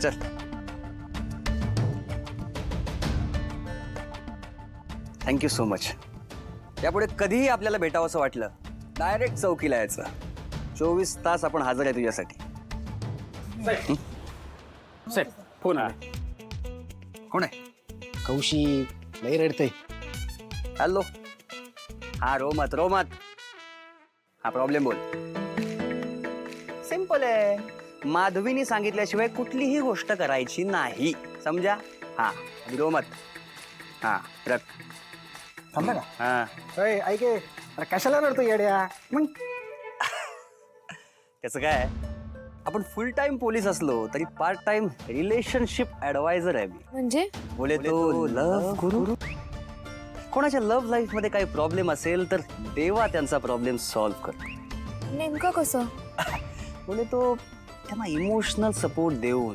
चल. Thank you so much. यापुढे कधीही आपल्याला भेटावंसं वाटलं डायरेक्ट चौकीला यायचं. 24 तास आपण हजर आहे तुझ्यासाठी. साहेब फोन आला. कोण आहे? कौशिक लई रडतंय. हॅलो. हा रोमत रोमत. हा प्रॉब्लेम बोल. सिंपल आहे. माधवीने सांगितल्याशिवाय कुठलीही गोष्ट करायची नाही, समजा. हा रोमत. हा रख. थांबा का? हा ऐके अरे कशाला रडतो येड्या मग? त्याचं काय, आपण फुल टाइम पोलीस असलो तरी पार्ट टाइम रिलेशनशिप ऍडवायझर आहे मी. म्हणजे बोले तो लव्ह गुरु. कोणाच्या लव्ह लाईफ मध्ये काही प्रॉब्लेम असेल तर देवा त्यांचा प्रॉब्लेम सॉल्व्ह करतो. नेमकं कसं? बोले तो त्यांना इमोशनल सपोर्ट देऊन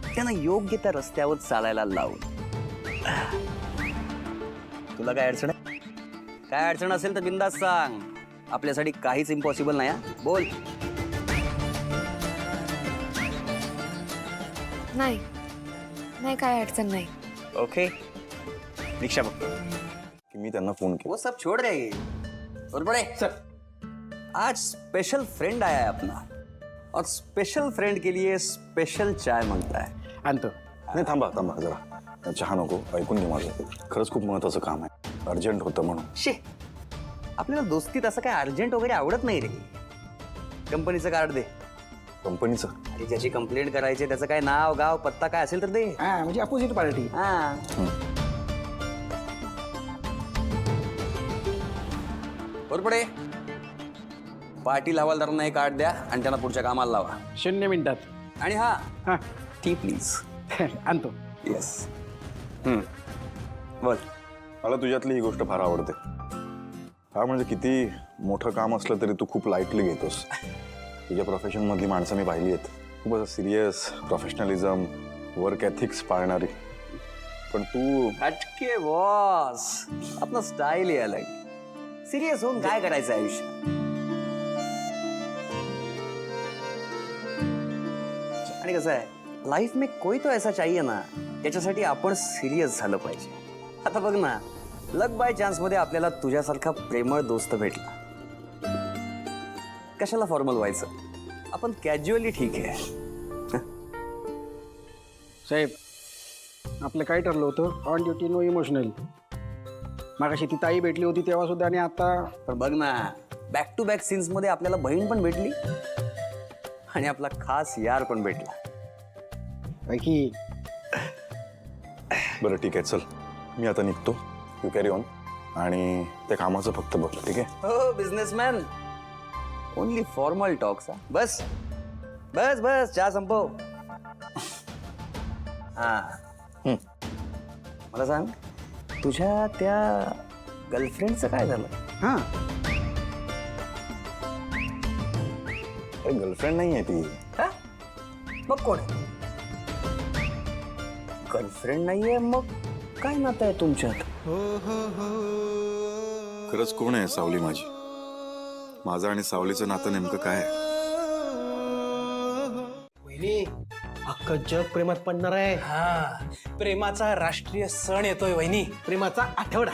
त्यांना योग्य त्या रस्त्यावर चालायला लावून. तुला काय अडचण आहे? काय अडचण असेल तर बिंदास सांग. आपल्यासाठी काहीच इम्पॉसिबल नाही. बोल. नाही नाही काय अडचण नाही. ओके. रिक्षा बघ. कि मी त्यांना फोन किया. वो सब छोड़ रहे. और बड़े सर आज स्पेशल फ्रेंड आया है अपना और स्पेशल फ्रेंड के लिए स्पेशल चाय मांगता है. आणतो. नाही थांबा थांबा जरा. चहा नको, ऐकून घे माझं. खरंच खूप महत्वाचं काम आहे, अर्जंट होतं म्हणून. शे, आपल्याला दोस्तीत असं काय अर्जंट वगैरे आवडत नाही रे. कंपनीचं कार्ड दे. कंपनीचं? आणि ज्याची कंप्लेंट करायची त्याचं काय नाव गाव पत्ता काय असेल तर दे. हा म्हणजे अपोजिट पार्टी. हा बरोबर आहे. पाटील हवालदारांना हे कार्ड द्या आणि त्यांना पुढच्या कामाला लावा. 0 मिनिटात. आणि हा हा टी प्लीज. आणतो. येस. बोल. मला तुझ्यातली ही गोष्ट फार आवडते. हा म्हणजे किती मोठं काम असलं तरी तू खूप लाईटली घेतोस. तुझ्या प्रोफेशन मधली माणसं मी पाहिली आहेत, खूप असं सिरियस, प्रोफेशनलिझम, वर्क एथिक्स पाळणारी. पण तू हटके बॉस. अपना स्टाईल ही अलग. सिरियस होऊन काय करायचं आयुष्य. आणि कसं आहे, लाईफ में कोई तो ऐसा चाहिए ना त्याच्यासाठी आपण सिरियस झालं पाहिजे. आता बघ ना, लक बाय चान्स मध्ये आपल्याला तुझ्यासारखा प्रेमळ दोस्त भेटला. कशाला फॉर्मल व्हायचं, आपण कॅज्युअली ठीक आहे. साहेब आपलं काय ठरलं होतं? On duty no emotional. मागाशी ती ताई भेटली होती तेव्हा सुद्धा, आणि आता पण बघ ना, बॅक टू बॅक सीन्स मध्ये आपल्याला बहीण पण भेटली आणि आपला खास यार पण भेटला. की बरं ठीक आहे, चल मी आता निघतो. You carry on. आणि त्या कामाचं फक्त बघ, ठीक आहे? हो बिझनेसमॅन. Only formal talks. बस बस बस, चहा संपव. हा मला सांग, तुझ्या त्या गर्लफ्रेंडचं काय झालं? हां गर्लफ्रेंड नाही आहे ती. हा? मग कोण आहे? गर्लफ्रेंड नाहीये मग काय नातं आहे तुमच्यात? खरंच कोण आहे सावली माझी? माझं आणि सावलीचं नातं नेमकं काय आहे? वहिनी, अख्खं जग प्रेमात पडणार आहे. हा, प्रेमाचा राष्ट्रीय सण येतोय वहिनी. प्रेमाचा आठवडा.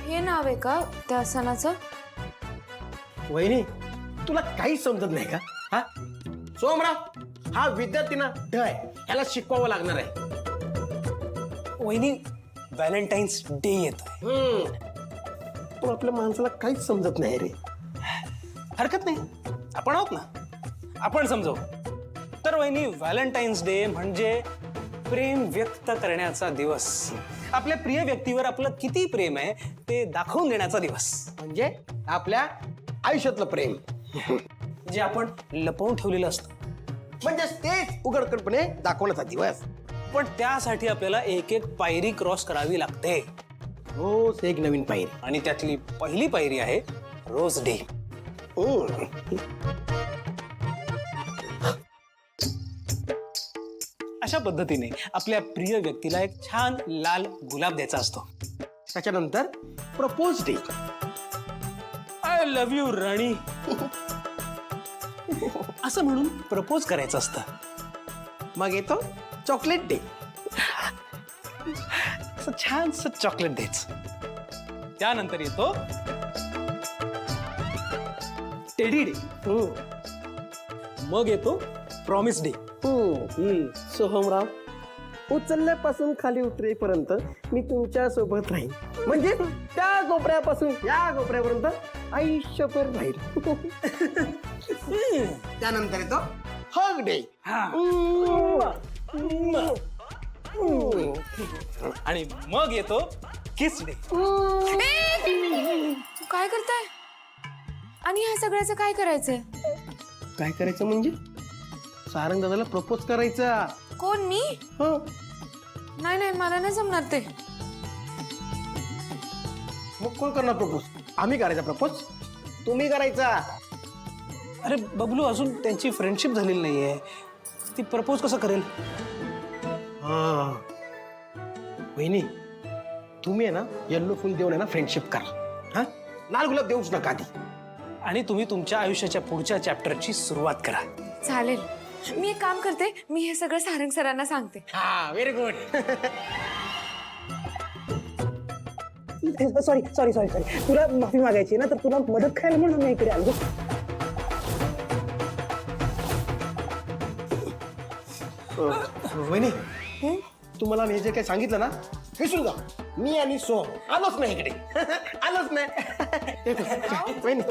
हे नाव आहे का त्या सणाचं? वहिनी, तुला काहीच समजत नाही का? हा सोमराव, हा विद्यार्थी ना ढ आहे, ह्याला शिकवावं लागणार आहे. वहिनी, व्हॅलेंटाईन्स डे येतोय. पण आपल्या माणसाला काहीच समजत नाही रे. हरकत नाही, आपण आहोत ना, आपण समजू. तर वहिनी, व्हॅलेंटाईन्स डे म्हणजे प्रेम व्यक्त करण्याचा दिवस. आपल्या प्रिय व्यक्तीवर आपलं किती प्रेम आहे ते दाखवून देण्याचा दिवस. म्हणजे आपल्या आयुष्यातलं प्रेम, जे आपण लपवून ठेवलेलं असतं. म्हणजे तेच उघडकडपणे दाखवण्याचा दिवस. पण त्यासाठी आपल्याला एक एक पायरी क्रॉस करावी लागते. रोज एक नवीन पायरी. आणि त्यातली पहिली पायरी आहे रोज डे. अशा पद्धतीने आपल्या प्रिय व्यक्तीला एक छान लाल गुलाब द्यायचा असतो. त्याच्यानंतर propose day. I love you राणी असं म्हणून प्रपोज करायचं असतं. मग येतो चॉकलेट डे. असं छानसं चॉकलेट द्यायचं. त्यानंतर येतो टेडी डे. मग येतो प्रॉमिस डे. सोहमराव, उचलल्यापासून खाली उतरेपर्यंत मी तुमच्या सोबत राहीन. म्हणजे त्या कोपऱ्यापासून या कोपऱ्यापर्यंत आयुष्यभर राहील. त्यानंतर येतो हग डे. आणि मग येतो किस डे. तू काय करताय? आणि ह्या सगळ्याचं काय करायचंय? काय करायचं म्हणजे सारंग दादाला प्रपोज करायचा. कोण, मी? हो. नाही नाही, मला नाही जमणार ते. मग कोण करणार प्रपोज? आम्ही करायचा प्रपोज? तुम्ही करायचा. अरे बबलू, अजून त्यांची फ्रेंडशिप झालेली नाहीये. ती प्रपोज कसं करेल? हा वहिनी, तुम्ही आहे ना येल्लो फुल देऊन आहे ना फ्रेंडशिप करा. हा, लाल गुलाब देऊच नका आधी. आणि तुम्ही तुमच्या आयुष्याच्या पुढच्या चॅप्टरची सुरुवात करा. चालेल, मी एक काम करते, मी हे सगळं सारंग सरांना सांगते. हा, very good. Sorry sorry sorry sorry तुला माफी मागायची ना, तर तुला मदत करायला म्हणून मी इकडे आलो. वहिनी, तुम्हाला मी जे काही सांगितलं ना, विसरून जा. मी आणि सोहम आलोच नाही इकडे. आलोच नाही. वहिनी